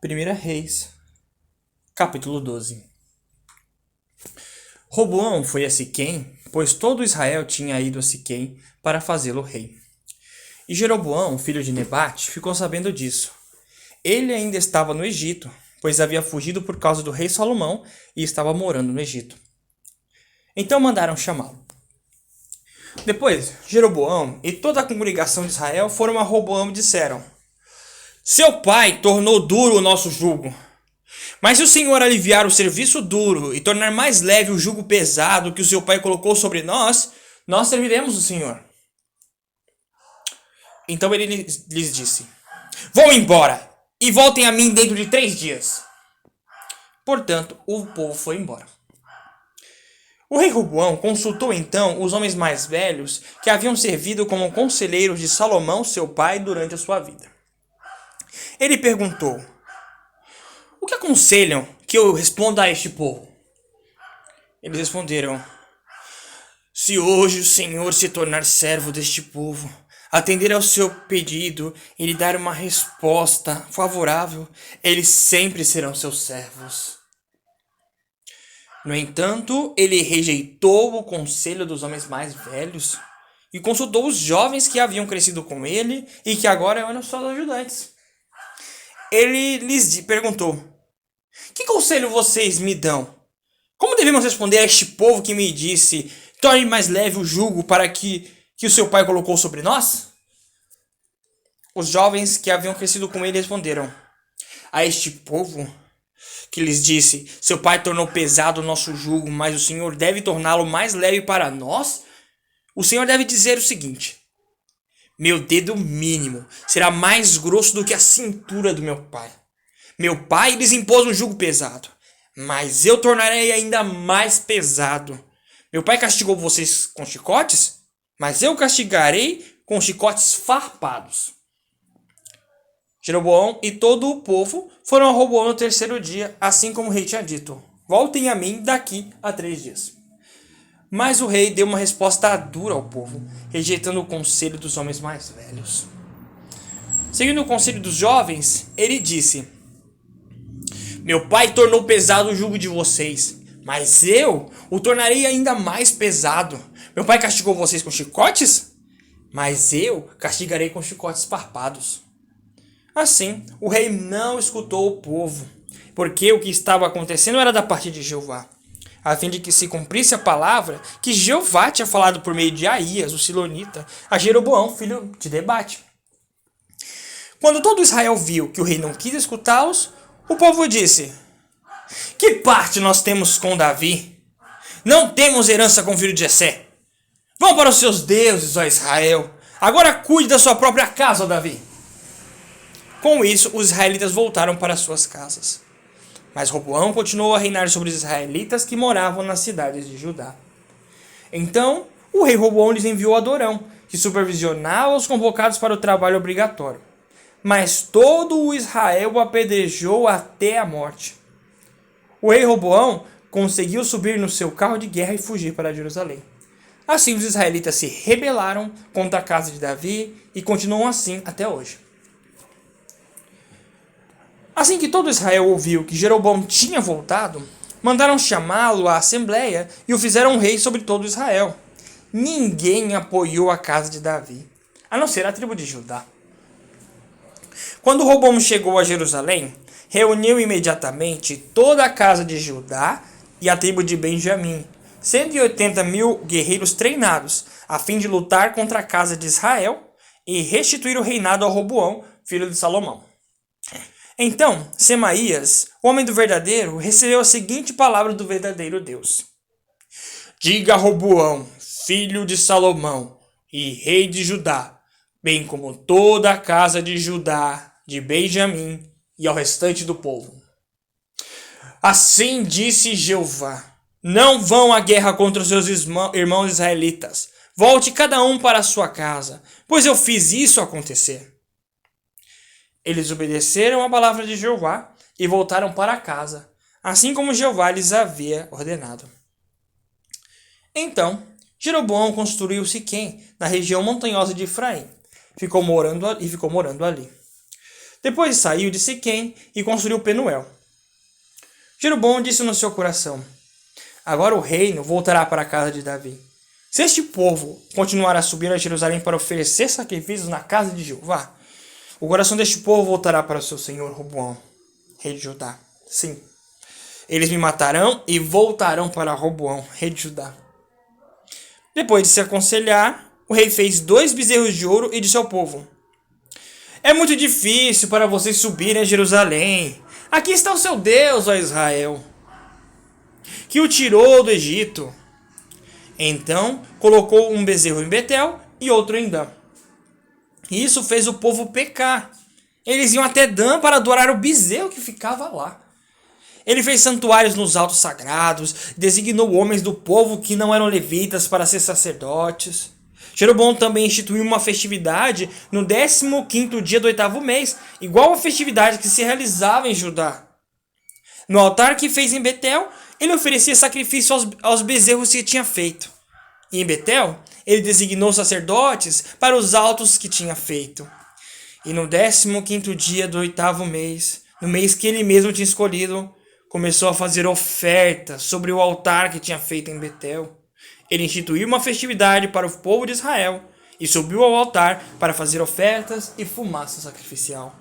1 Reis, capítulo 12. Roboão foi a Siquém, pois todo Israel tinha ido a Siquém para fazê-lo rei. E Jeroboão, filho de Nebate, ficou sabendo disso. Ele ainda estava no Egito, pois havia fugido por causa do rei Salomão e estava morando no Egito. Então mandaram chamá-lo. Depois, Jeroboão e toda a congregação de Israel foram a Roboão e disseram: Seu pai tornou duro o nosso jugo. Mas se o Senhor aliviar o serviço duro e tornar mais leve o jugo pesado que o seu pai colocou sobre nós, nós serviremos o Senhor. Então ele lhes disse: Vão embora e voltem a mim dentro de 3 dias. Portanto, o povo foi embora. O rei Roboão consultou então os homens mais velhos que haviam servido como conselheiros de Salomão, seu pai, durante a sua vida. Ele perguntou: O que aconselham que eu responda a este povo? Eles responderam: Se hoje o Senhor se tornar servo deste povo, atender ao seu pedido e lhe dar uma resposta favorável, eles sempre serão seus servos. No entanto, ele rejeitou o conselho dos homens mais velhos e consultou os jovens que haviam crescido com ele e que agora eram seus ajudantes. Ele lhes perguntou: Que conselho vocês me dão? Como devemos responder a este povo que me disse: Torne mais leve o jugo para que o seu pai colocou sobre nós? Os jovens que haviam crescido com ele responderam: A este povo que lhes disse: Seu pai tornou pesado o nosso jugo, mas o Senhor deve torná-lo mais leve para nós? O Senhor deve dizer o seguinte: Meu dedo mínimo será mais grosso do que a cintura do meu pai. Meu pai lhes impôs um jugo pesado, mas eu tornarei ainda mais pesado. Meu pai castigou vocês com chicotes, mas eu castigarei com chicotes farpados. Jeroboão e todo o povo foram a Roboão no 3º dia, assim como o rei tinha dito: Voltem a mim daqui a 3 dias. Mas o rei deu uma resposta dura ao povo, rejeitando o conselho dos homens mais velhos. Seguindo o conselho dos jovens, ele disse: Meu pai tornou pesado o jugo de vocês, mas eu o tornarei ainda mais pesado. Meu pai castigou vocês com chicotes, mas eu castigarei com chicotes farpados. Assim, o rei não escutou o povo, porque o que estava acontecendo era da parte de Jeová, a fim de que se cumprisse a palavra que Jeová tinha falado por meio de Aías, o Silonita, a Jeroboão, filho de Nebate. Quando todo Israel viu que o rei não quis escutá-los, o povo disse: Que parte nós temos com Davi? Não temos herança com o filho de Jessé. Vão para os seus deuses, ó Israel. Agora cuide da sua própria casa, ó Davi. Com isso, os israelitas voltaram para suas casas. Mas Roboão continuou a reinar sobre os israelitas que moravam nas cidades de Judá. Então, o rei Roboão lhes enviou Adorão, que supervisionava os convocados para o trabalho obrigatório. Mas todo o Israel o apedrejou até a morte. O rei Roboão conseguiu subir no seu carro de guerra e fugir para Jerusalém. Assim, os israelitas se rebelaram contra a casa de Davi e continuam assim até hoje. Assim que todo Israel ouviu que Jeroboão tinha voltado, mandaram chamá-lo à assembleia e o fizeram rei sobre todo Israel. Ninguém apoiou a casa de Davi, a não ser a tribo de Judá. Quando Roboão chegou a Jerusalém, reuniu imediatamente toda a casa de Judá e a tribo de Benjamim, 180.000 guerreiros treinados, a fim de lutar contra a casa de Israel e restituir o reinado a Roboão, filho de Salomão. Então, Semaías, o homem do verdadeiro, recebeu a seguinte palavra do verdadeiro Deus: Diga a Roboão, filho de Salomão e rei de Judá, bem como toda a casa de Judá, de Benjamim e ao restante do povo. Assim disse Jeová: Não vão à guerra contra os seus irmãos israelitas. Volte cada um para a sua casa, pois eu fiz isso acontecer. Eles obedeceram à palavra de Jeová e voltaram para casa, assim como Jeová lhes havia ordenado. Então, Jeroboão construiu Siquém, na região montanhosa de Efraim, ficou morando ali. Depois saiu de Siquém e construiu Penuel. Jeroboão disse no seu coração: agora o reino voltará para a casa de Davi. Se este povo continuar a subir a Jerusalém para oferecer sacrifícios na casa de Jeová, o coração deste povo voltará para o seu senhor Roboão, rei de Judá. Sim, eles me matarão e voltarão para Roboão, rei de Judá. Depois de se aconselhar, o rei fez 2 bezerros de ouro e disse ao povo: é muito difícil para vocês subirem a Jerusalém. Aqui está o seu Deus, ó Israel, que o tirou do Egito. Então colocou um bezerro em Betel e outro em Dan. Isso fez o povo pecar. Eles iam até Dan para adorar o bezerro que ficava lá. Ele fez santuários nos altos sagrados, designou homens do povo que não eram levitas para ser sacerdotes. Jeroboão também instituiu uma festividade no 15º dia do 8º mês, igual à festividade que se realizava em Judá. No altar que fez em Betel, ele oferecia sacrifício aos bezerros que tinha feito. E em Betel, ele designou sacerdotes para os altos que tinha feito. E no 15º dia do 8º mês, no mês que ele mesmo tinha escolhido, começou a fazer ofertas sobre o altar que tinha feito em Betel. Ele instituiu uma festividade para o povo de Israel e subiu ao altar para fazer ofertas e fumaça sacrificial.